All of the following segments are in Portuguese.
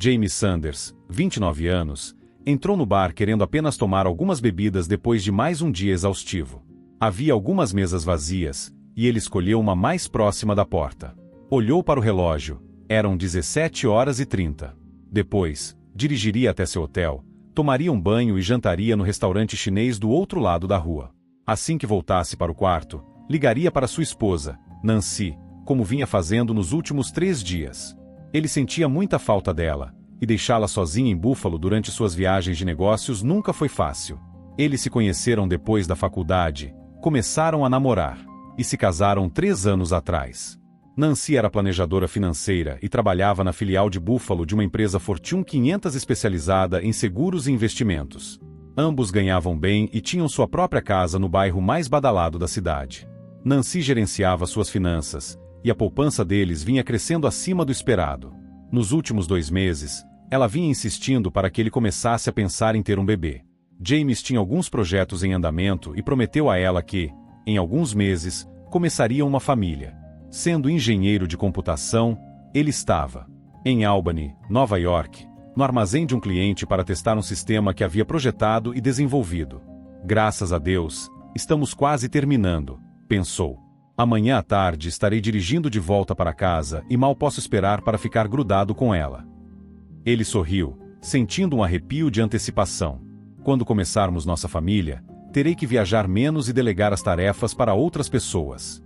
James Sanders, 29 anos, entrou no bar querendo apenas tomar algumas bebidas depois de mais um dia exaustivo. Havia algumas mesas vazias, e ele escolheu uma mais próxima da porta. Olhou para o relógio. Eram 17h30. Depois, dirigiria até seu hotel, tomaria um banho e jantaria no restaurante chinês do outro lado da rua. Assim que voltasse para o quarto, ligaria para sua esposa, Nancy, como vinha fazendo nos últimos 3 dias. Ele sentia muita falta dela, e deixá-la sozinha em Buffalo durante suas viagens de negócios nunca foi fácil. Eles se conheceram depois da faculdade, começaram a namorar, e se casaram 3 anos atrás. Nancy era planejadora financeira e trabalhava na filial de Buffalo de uma empresa Fortune 500 especializada em seguros e investimentos. Ambos ganhavam bem e tinham sua própria casa no bairro mais badalado da cidade. Nancy gerenciava suas finanças, e a poupança deles vinha crescendo acima do esperado. Nos últimos 2 meses, ela vinha insistindo para que ele começasse a pensar em ter um bebê. James tinha alguns projetos em andamento e prometeu a ela que, em alguns meses, começaria uma família. Sendo engenheiro de computação, ele estava em Albany, Nova York, no armazém de um cliente para testar um sistema que havia projetado e desenvolvido. Graças a Deus, estamos quase terminando, pensou. Amanhã à tarde estarei dirigindo de volta para casa e mal posso esperar para ficar grudado com ela. Ele sorriu, sentindo um arrepio de antecipação. Quando começarmos nossa família, terei que viajar menos e delegar as tarefas para outras pessoas.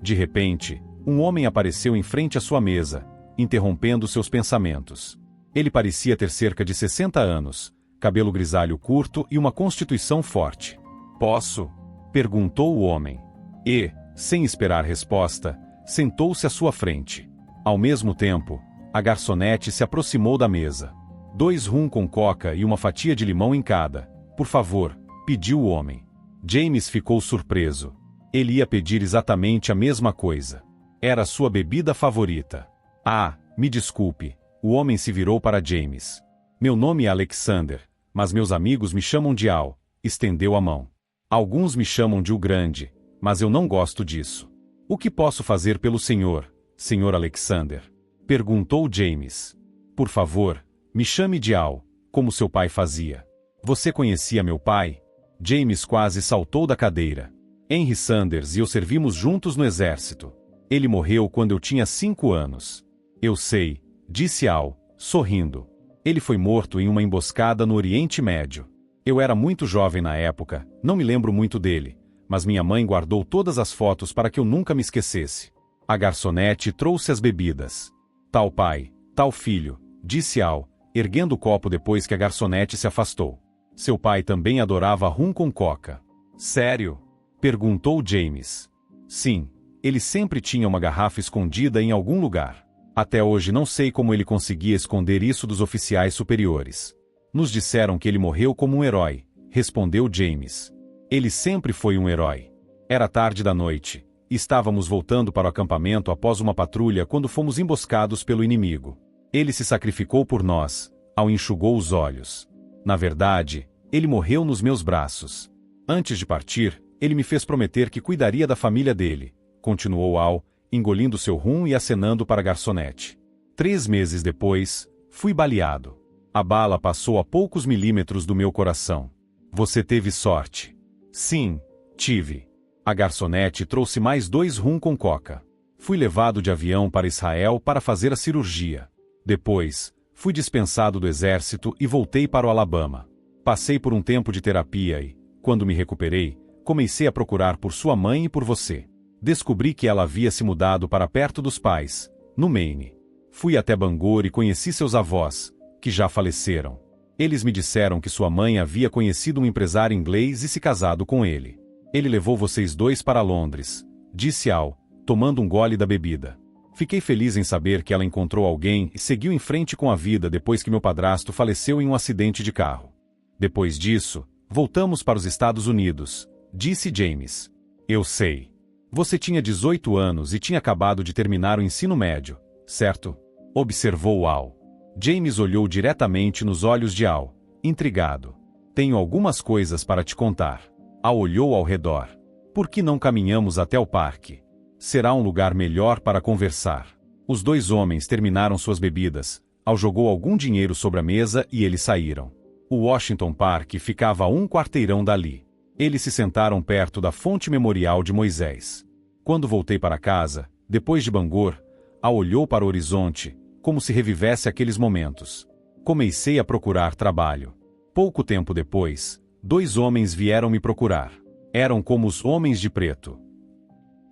De repente, um homem apareceu em frente à sua mesa, interrompendo seus pensamentos. Ele parecia ter cerca de 60 anos, cabelo grisalho curto e uma constituição forte. "Posso?" perguntou o homem. E, sem esperar resposta, sentou-se à sua frente. Ao mesmo tempo, a garçonete se aproximou da mesa. 2 rum com coca e uma fatia de limão em cada. "Por favor", pediu o homem. James ficou surpreso. Ele ia pedir exatamente a mesma coisa. Era sua bebida favorita. "Ah, me desculpe." O homem se virou para James. "Meu nome é Alexander, mas meus amigos me chamam de Al." Estendeu a mão. "Alguns me chamam de o Grande, mas eu não gosto disso." "O que posso fazer pelo senhor, Sr. Alexander?" perguntou James. "Por favor, me chame de Al, como seu pai fazia." "Você conhecia meu pai?" James quase saltou da cadeira. "Henry Sanders e eu servimos juntos no exército. Ele morreu quando eu tinha 5 anos. "Eu sei", disse Al, sorrindo. "Ele foi morto em uma emboscada no Oriente Médio. Eu era muito jovem na época, não me lembro muito dele, mas minha mãe guardou todas as fotos para que eu nunca me esquecesse." A garçonete trouxe as bebidas. "Tal pai, tal filho", disse Al, erguendo o copo depois que a garçonete se afastou. "Seu pai também adorava rum com coca." "Sério?" perguntou James. "Sim, ele sempre tinha uma garrafa escondida em algum lugar. Até hoje não sei como ele conseguia esconder isso dos oficiais superiores. Nos disseram que ele morreu como um herói", respondeu James. "Ele sempre foi um herói." Era tarde da noite, e estávamos voltando para o acampamento após uma patrulha quando fomos emboscados pelo inimigo. "Ele se sacrificou por nós", Al enxugou os olhos. "Na verdade, ele morreu nos meus braços. Antes de partir, ele me fez prometer que cuidaria da família dele", continuou Al, engolindo seu rum e acenando para a garçonete. 3 meses depois, fui baleado. A bala passou a poucos milímetros do meu coração. "Você teve sorte." "Sim, tive." A garçonete trouxe mais 2 rum com coca. "Fui levado de avião para Israel para fazer a cirurgia. Depois, fui dispensado do exército e voltei para o Alabama. Passei por um tempo de terapia e, quando me recuperei, comecei a procurar por sua mãe e por você. Descobri que ela havia se mudado para perto dos pais, no Maine. Fui até Bangor e conheci seus avós, que já faleceram. Eles me disseram que sua mãe havia conhecido um empresário inglês e se casado com ele. Ele levou vocês 2 para Londres", disse Al, tomando um gole da bebida. "Fiquei feliz em saber que ela encontrou alguém e seguiu em frente com a vida depois que meu padrasto faleceu em um acidente de carro. Depois disso, voltamos para os Estados Unidos", disse James. "Eu sei. Você tinha 18 anos e tinha acabado de terminar o ensino médio, certo?" observou Al. James olhou diretamente nos olhos de Al, intrigado. "Tenho algumas coisas para te contar." Al olhou ao redor. "Por que não caminhamos até o parque? Será um lugar melhor para conversar." Os 2 homens terminaram suas bebidas. Al jogou algum dinheiro sobre a mesa e eles saíram. O Washington Park ficava a um quarteirão dali. Eles se sentaram perto da fonte memorial de Moisés. Quando voltei para casa, depois de Bangor, Al olhou para o horizonte, como se revivesse aqueles momentos. Comecei a procurar trabalho. Pouco tempo depois, 2 homens vieram me procurar. Eram como os Homens de Preto.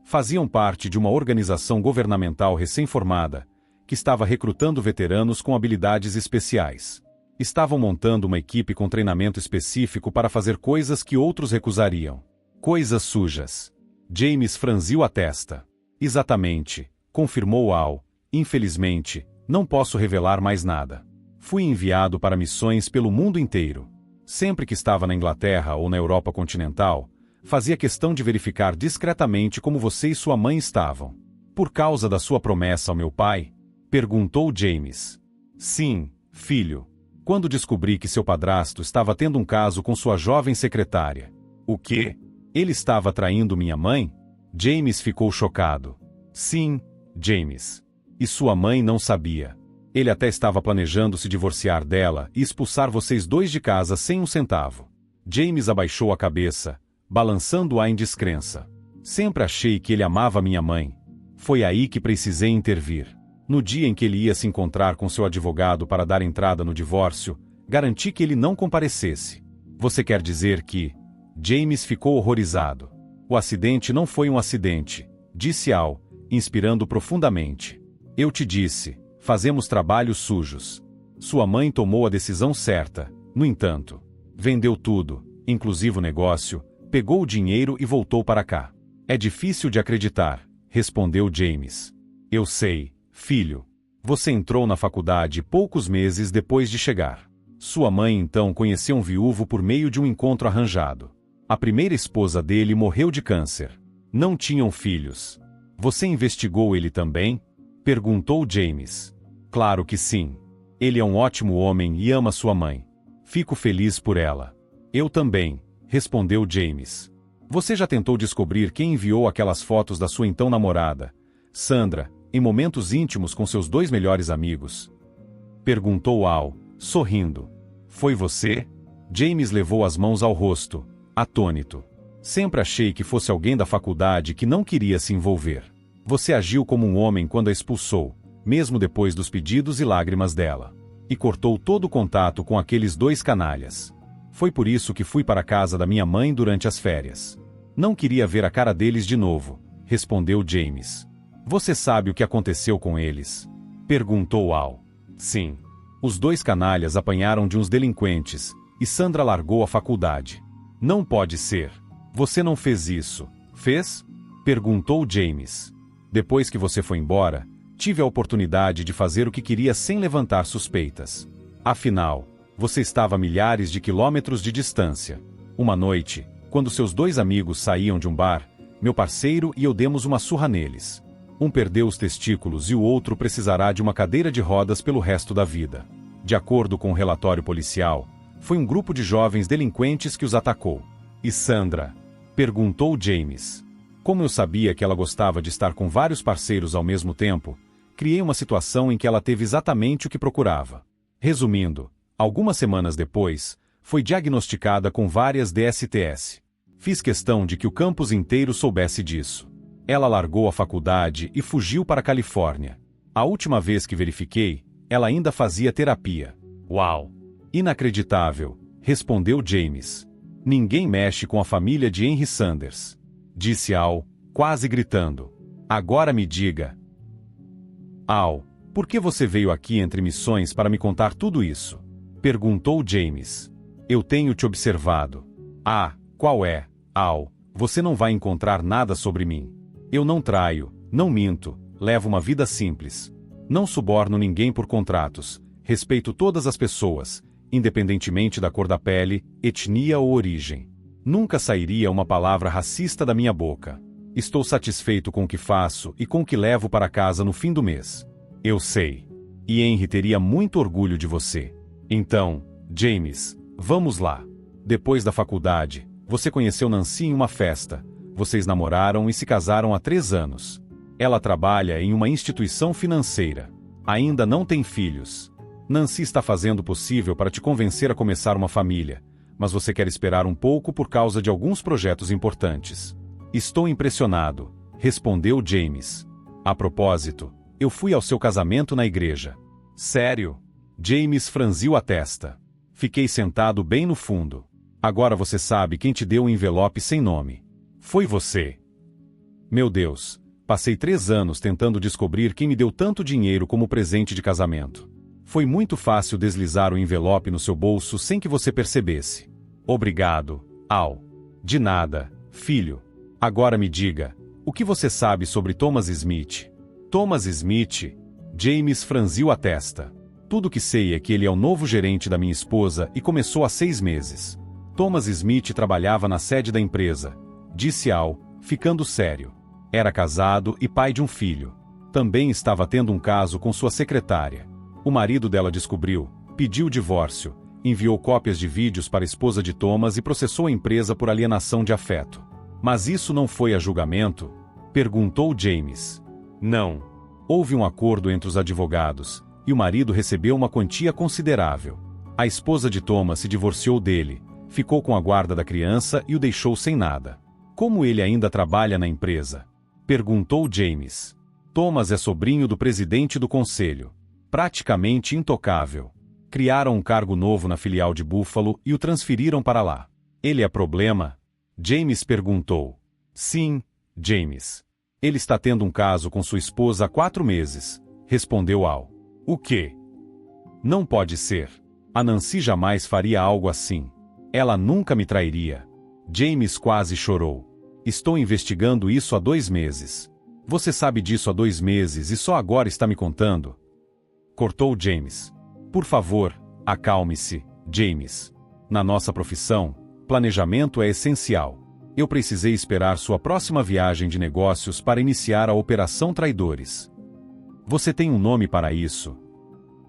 Faziam parte de uma organização governamental recém-formada, que estava recrutando veteranos com habilidades especiais. Estavam montando uma equipe com treinamento específico para fazer coisas que outros recusariam. Coisas sujas. James franziu a testa. Exatamente, confirmou Al. Infelizmente, não posso revelar mais nada. Fui enviado para missões pelo mundo inteiro. Sempre que estava na Inglaterra ou na Europa continental, fazia questão de verificar discretamente como você e sua mãe estavam. Por causa da sua promessa ao meu pai? Perguntou James. Sim, filho. Quando descobri que seu padrasto estava tendo um caso com sua jovem secretária. O quê? Ele estava traindo minha mãe? James ficou chocado. Sim, James. E sua mãe não sabia. Ele até estava planejando se divorciar dela e expulsar vocês 2 de casa sem um centavo. James abaixou a cabeça, balançando-a em descrença. Sempre achei que ele amava minha mãe. Foi aí que precisei intervir. No dia em que ele ia se encontrar com seu advogado para dar entrada no divórcio, garanti que ele não comparecesse. Você quer dizer que... James ficou horrorizado. O acidente não foi um acidente, disse Al, inspirando profundamente. Eu te disse, fazemos trabalhos sujos. Sua mãe tomou a decisão certa, no entanto. Vendeu tudo, inclusive o negócio, pegou o dinheiro e voltou para cá. É difícil de acreditar, respondeu James. Eu sei. Filho, você entrou na faculdade poucos meses depois de chegar. Sua mãe então conheceu um viúvo por meio de um encontro arranjado. A primeira esposa dele morreu de câncer. Não tinham filhos. Você investigou ele também? Perguntou James. Claro que sim. Ele é um ótimo homem e ama sua mãe. Fico feliz por ela. Eu também, respondeu James. Você já tentou descobrir quem enviou aquelas fotos da sua então namorada, Sandra, em momentos íntimos com seus 2 melhores amigos? Perguntou Al, sorrindo. Foi você? James levou as mãos ao rosto, atônito. Sempre achei que fosse alguém da faculdade que não queria se envolver. Você agiu como um homem quando a expulsou, mesmo depois dos pedidos e lágrimas dela. E cortou todo o contato com aqueles 2 canalhas. Foi por isso que fui para a casa da minha mãe durante as férias. Não queria ver a cara deles de novo, respondeu James. Você sabe o que aconteceu com eles? Perguntou Al. Sim. Os 2 canalhas apanharam de uns delinquentes, e Sandra largou a faculdade. Não pode ser. Você não fez isso, fez? Perguntou James. Depois que você foi embora, tive a oportunidade de fazer o que queria sem levantar suspeitas. Afinal, você estava a milhares de quilômetros de distância. Uma noite, quando seus 2 amigos saíam de um bar, meu parceiro e eu demos uma surra neles. Um perdeu os testículos e o outro precisará de uma cadeira de rodas pelo resto da vida. De acordo com o relatório policial, foi um grupo de jovens delinquentes que os atacou. E Sandra? Perguntou James. Como eu sabia que ela gostava de estar com vários parceiros ao mesmo tempo, criei uma situação em que ela teve exatamente o que procurava. Resumindo, algumas semanas depois, foi diagnosticada com várias DSTs. Fiz questão de que o campus inteiro soubesse disso. Ela largou a faculdade e fugiu para a Califórnia. A última vez que verifiquei, ela ainda fazia terapia. Uau! Inacreditável, respondeu James. Ninguém mexe com a família de Henry Sanders. Disse Al, quase gritando. Agora me diga. Al, por que você veio aqui entre missões para me contar tudo isso? Perguntou James. Eu tenho te observado. Ah, qual é, Al? Você não vai encontrar nada sobre mim. Eu não traio, não minto, levo uma vida simples. Não suborno ninguém por contratos, respeito todas as pessoas, independentemente da cor da pele, etnia ou origem. Nunca sairia uma palavra racista da minha boca. Estou satisfeito com o que faço e com o que levo para casa no fim do mês. Eu sei. E Henry teria muito orgulho de você. Então, James, vamos lá. Depois da faculdade, você conheceu Nancy em uma festa. Vocês namoraram e se casaram há 3 anos. Ela trabalha em uma instituição financeira. Ainda não tem filhos. Nancy está fazendo o possível para te convencer a começar uma família, mas você quer esperar um pouco por causa de alguns projetos importantes. Estou impressionado, respondeu James. A propósito, eu fui ao seu casamento na igreja. Sério? James franziu a testa. Fiquei sentado bem no fundo. Agora você sabe quem te deu um envelope sem nome. Foi você. Meu Deus, passei 3 anos tentando descobrir quem me deu tanto dinheiro como presente de casamento. Foi muito fácil deslizar o envelope no seu bolso sem que você percebesse. Obrigado, Al. De nada, filho. Agora me diga, o que você sabe sobre Thomas Smith? Thomas Smith? James franziu a testa. Tudo que sei é que ele é o novo gerente da minha esposa e começou há 6 meses. Thomas Smith trabalhava na sede da empresa, disse Al, ficando sério. Era casado e pai de um filho. Também estava tendo um caso com sua secretária. O marido dela descobriu, pediu o divórcio, enviou cópias de vídeos para a esposa de Thomas e processou a empresa por alienação de afeto. Mas isso não foi a julgamento? Perguntou James. Não. Houve um acordo entre os advogados, e o marido recebeu uma quantia considerável. A esposa de Thomas se divorciou dele, ficou com a guarda da criança e o deixou sem nada. Como ele ainda trabalha na empresa? Perguntou James. Thomas é sobrinho do presidente do conselho. Praticamente intocável. Criaram um cargo novo na filial de Buffalo e o transferiram para lá. Ele é problema? James perguntou. Sim, James. Ele está tendo um caso com sua esposa há 4 meses, respondeu Al. O quê? Não pode ser. A Nancy jamais faria algo assim. Ela nunca me trairia. James quase chorou. Estou investigando isso há 2 meses. Você sabe disso há 2 meses e só agora está me contando? Cortou James. Por favor, acalme-se, James. Na nossa profissão, planejamento é essencial. Eu precisei esperar sua próxima viagem de negócios para iniciar a Operação Traidores. Você tem um nome para isso?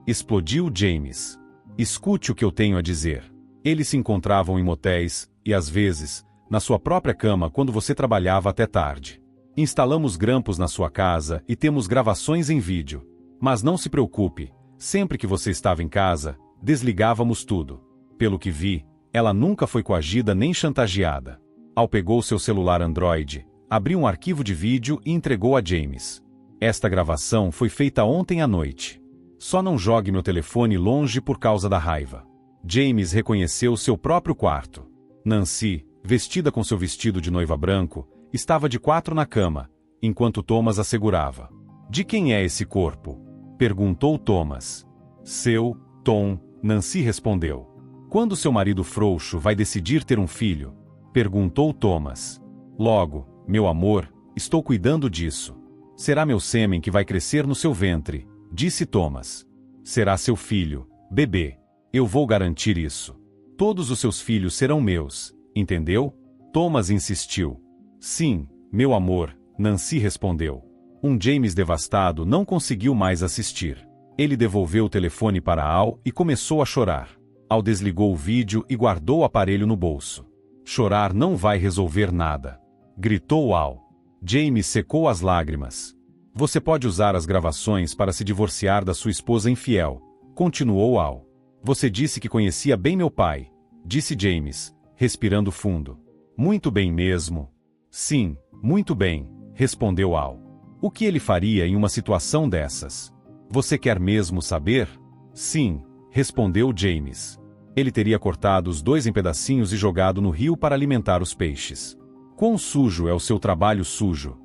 Explodiu James. Escute o que eu tenho a dizer. Eles se encontravam em motéis, e às vezes, na sua própria cama quando você trabalhava até tarde. Instalamos grampos na sua casa e temos gravações em vídeo. Mas não se preocupe, sempre que você estava em casa, desligávamos tudo. Pelo que vi, ela nunca foi coagida nem chantageada. Al pegou seu celular Android, abriu um arquivo de vídeo e entregou a James. Esta gravação foi feita ontem à noite. Só não jogue meu telefone longe por causa da raiva. James reconheceu seu próprio quarto. Nancy, vestida com seu vestido de noiva branco, estava de 4 na cama, enquanto Thomas a segurava. De quem é esse corpo? Perguntou Thomas. Seu, Tom, Nancy respondeu. Quando seu marido frouxo vai decidir ter um filho? Perguntou Thomas. Logo, meu amor, estou cuidando disso. Será meu sêmen que vai crescer no seu ventre, disse Thomas. Será seu filho, bebê. Eu vou garantir isso. Todos os seus filhos serão meus, entendeu? Thomas insistiu. Sim, meu amor, Nancy respondeu. Um James devastado não conseguiu mais assistir. Ele devolveu o telefone para Al e começou a chorar. Al desligou o vídeo e guardou o aparelho no bolso. Chorar não vai resolver nada. Gritou Al. James secou as lágrimas. Você pode usar as gravações para se divorciar da sua esposa infiel, continuou Al. Você disse que conhecia bem meu pai, disse James, respirando fundo. Muito bem mesmo. Sim, muito bem, respondeu Al. O que ele faria em uma situação dessas? Você quer mesmo saber? Sim, respondeu James. Ele teria cortado os 2 em pedacinhos e jogado no rio para alimentar os peixes. Quão sujo é o seu trabalho sujo?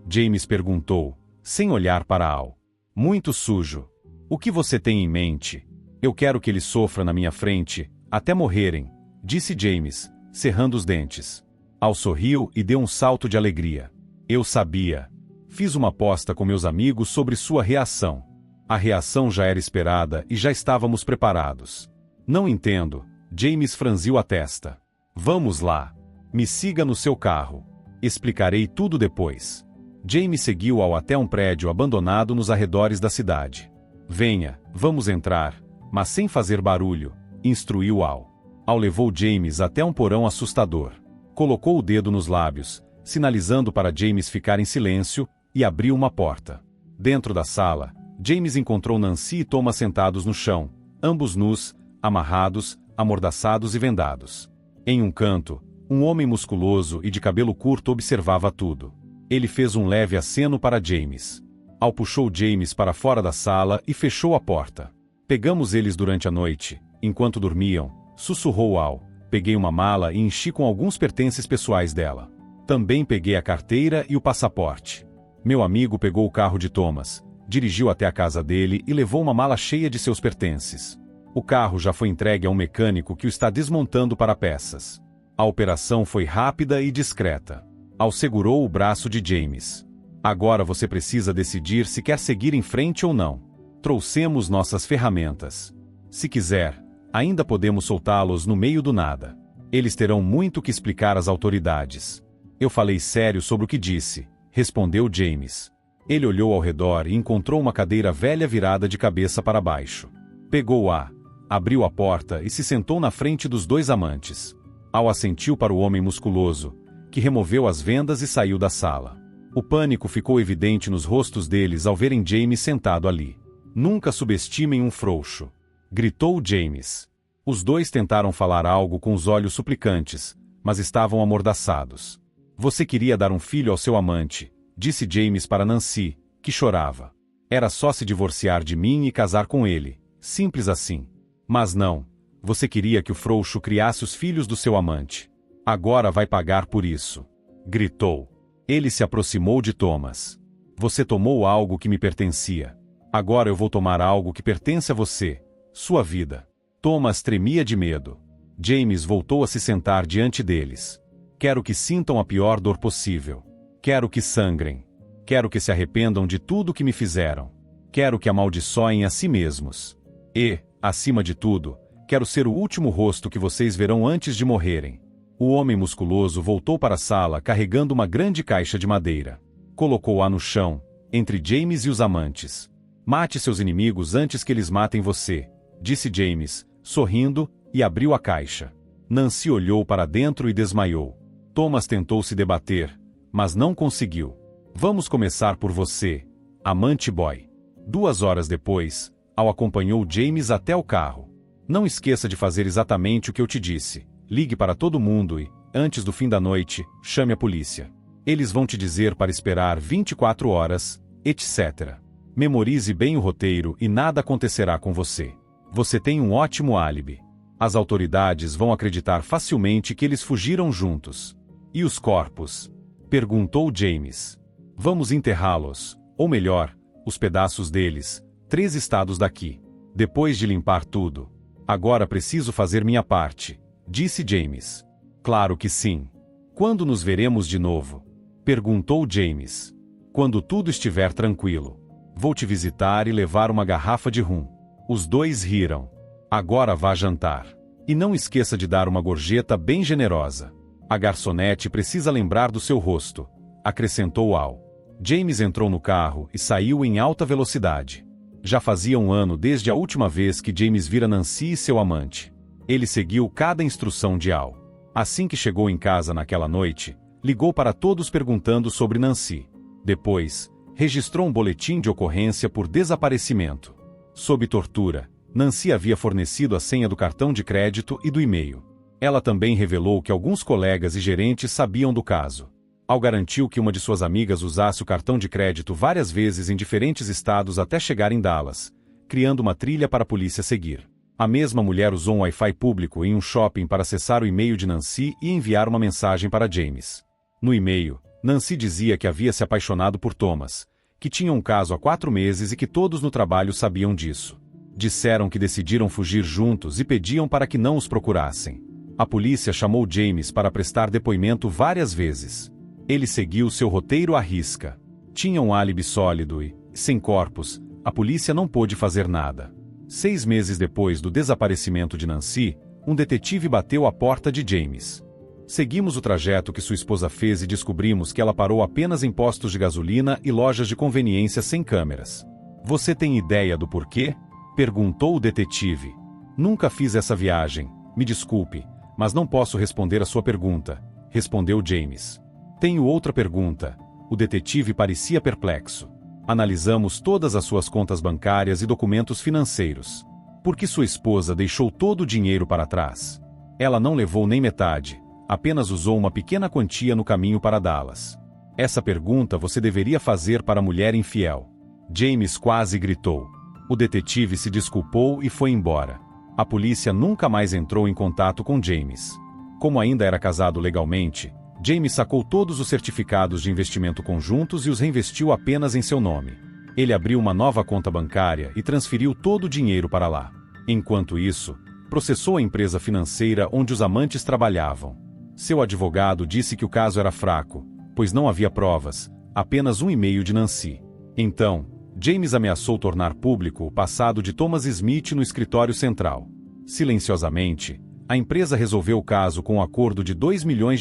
James perguntou, sem olhar para Al. Muito sujo. O que você tem em mente? Eu quero que ele sofra na minha frente, até morrerem, disse James, cerrando os dentes. Al sorriu e deu um salto de alegria. Eu sabia. Fiz uma aposta com meus amigos sobre sua reação. A reação já era esperada e já estávamos preparados. Não entendo. James franziu a testa. Vamos lá. Me siga no seu carro. Explicarei tudo depois. James seguiu Al até um prédio abandonado nos arredores da cidade. Venha, vamos entrar, mas sem fazer barulho, instruiu Al. Al levou James até um porão assustador. Colocou o dedo nos lábios, sinalizando para James ficar em silêncio, e abriu uma porta. Dentro da sala, James encontrou Nancy e Thomas sentados no chão, ambos nus, amarrados, amordaçados e vendados. Em um canto, um homem musculoso e de cabelo curto observava tudo. Ele fez um leve aceno para James. Al puxou James para fora da sala e fechou a porta. Pegamos eles durante a noite, enquanto dormiam, sussurrou Al. Peguei uma mala e enchi com alguns pertences pessoais dela. Também peguei a carteira e o passaporte. Meu amigo pegou o carro de Thomas, dirigiu até a casa dele e levou uma mala cheia de seus pertences. O carro já foi entregue a um mecânico que o está desmontando para peças. A operação foi rápida e discreta. Al segurou o braço de James. Agora você precisa decidir se quer seguir em frente ou não. Trouxemos nossas ferramentas. Se quiser, ainda podemos soltá-los no meio do nada. Eles terão muito que explicar às autoridades. Eu falei sério sobre o que disse, respondeu James. Ele olhou ao redor e encontrou uma cadeira velha virada de cabeça para baixo. Pegou-a, abriu a porta e se sentou na frente dos dois amantes. Al assentiu para o homem musculoso, que removeu as vendas e saiu da sala. O pânico ficou evidente nos rostos deles ao verem James sentado ali. Nunca subestimem um frouxo, gritou James. Os dois tentaram falar algo com os olhos suplicantes, mas estavam amordaçados. Você queria dar um filho ao seu amante, disse James para Nancy, que chorava. Era só se divorciar de mim e casar com ele, simples assim. Mas não, você queria que o frouxo criasse os filhos do seu amante. Agora vai pagar por isso, gritou. Ele se aproximou de Thomas. Você tomou algo que me pertencia. Agora eu vou tomar algo que pertence a você, sua vida. Thomas tremia de medo. James voltou a se sentar diante deles. Quero que sintam a pior dor possível. Quero que sangrem. Quero que se arrependam de tudo que me fizeram. Quero que amaldiçoem a si mesmos. E, acima de tudo, quero ser o último rosto que vocês verão antes de morrerem. O homem musculoso voltou para a sala carregando uma grande caixa de madeira. Colocou-a no chão, entre James e os amantes. Mate seus inimigos antes que eles matem você, disse James, sorrindo, e abriu a caixa. Nancy olhou para dentro e desmaiou. Thomas tentou se debater, mas não conseguiu. Vamos começar por você, amante boy. 2 horas depois, Al acompanhou James até o carro. Não esqueça de fazer exatamente o que eu te disse. Ligue para todo mundo e, antes do fim da noite, chame a polícia. Eles vão te dizer para esperar 24 horas, etc. Memorize bem o roteiro e nada acontecerá com você. Você tem um ótimo álibi. As autoridades vão acreditar facilmente que eles fugiram juntos. E os corpos? Perguntou James. Vamos enterrá-los, ou melhor, os pedaços deles, 3 estados daqui. Depois de limpar tudo. Agora preciso fazer minha parte, disse James. Claro que sim. Quando nos veremos de novo? Perguntou James. Quando tudo estiver tranquilo. Vou te visitar e levar uma garrafa de rum. Os dois riram. Agora vá jantar. E não esqueça de dar uma gorjeta bem generosa. A garçonete precisa lembrar do seu rosto, acrescentou Al. James entrou no carro e saiu em alta velocidade. Já fazia 1 ano desde a última vez que James vira Nancy e seu amante. Ele seguiu cada instrução de Al. Assim que chegou em casa naquela noite, ligou para todos perguntando sobre Nancy. Depois, registrou um boletim de ocorrência por desaparecimento. Sob tortura, Nancy havia fornecido a senha do cartão de crédito e do e-mail. Ela também revelou que alguns colegas e gerentes sabiam do caso. Al garantiu que uma de suas amigas usasse o cartão de crédito várias vezes em diferentes estados até chegar em Dallas, criando uma trilha para a polícia seguir. A mesma mulher usou um Wi-Fi público em um shopping para acessar o e-mail de Nancy e enviar uma mensagem para James. No e-mail, Nancy dizia que havia se apaixonado por Thomas, que tinha um caso há 4 meses e que todos no trabalho sabiam disso. Disseram que decidiram fugir juntos e pediam para que não os procurassem. A polícia chamou James para prestar depoimento várias vezes. Ele seguiu seu roteiro à risca. Tinha um álibi sólido e, sem corpos, a polícia não pôde fazer nada. 6 meses depois do desaparecimento de Nancy, um detetive bateu à porta de James. Seguimos o trajeto que sua esposa fez e descobrimos que ela parou apenas em postos de gasolina e lojas de conveniência sem câmeras. Você tem ideia do porquê? Perguntou o detetive. Nunca fiz essa viagem, me desculpe, mas não posso responder a sua pergunta, respondeu James. Tenho outra pergunta. O detetive parecia perplexo. Analisamos todas as suas contas bancárias e documentos financeiros. Por que sua esposa deixou todo o dinheiro para trás? Ela não levou nem metade, apenas usou uma pequena quantia no caminho para Dallas. Essa pergunta você deveria fazer para a mulher infiel. James quase gritou. O detetive se desculpou e foi embora. A polícia nunca mais entrou em contato com James. Como ainda era casado legalmente, James sacou todos os certificados de investimento conjuntos e os reinvestiu apenas em seu nome. Ele abriu uma nova conta bancária e transferiu todo o dinheiro para lá. Enquanto isso, processou a empresa financeira onde os amantes trabalhavam. Seu advogado disse que o caso era fraco, pois não havia provas, apenas um e-mail de Nancy. Então, James ameaçou tornar público o passado de Thomas Smith no escritório central. Silenciosamente, a empresa resolveu o caso com um acordo de $2 milhões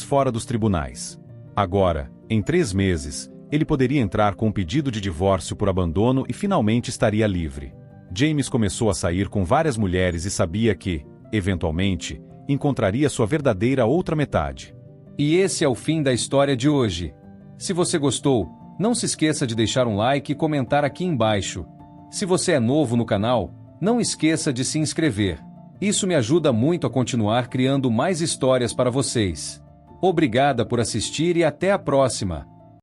fora dos tribunais. Agora, em 3 meses, ele poderia entrar com um pedido de divórcio por abandono e finalmente estaria livre. James começou a sair com várias mulheres e sabia que, eventualmente, encontraria sua verdadeira outra metade. E esse é o fim da história de hoje. Se você gostou, não se esqueça de deixar um like e comentar aqui embaixo. Se você é novo no canal, não esqueça de se inscrever. Isso me ajuda muito a continuar criando mais histórias para vocês. Obrigada por assistir e até a próxima!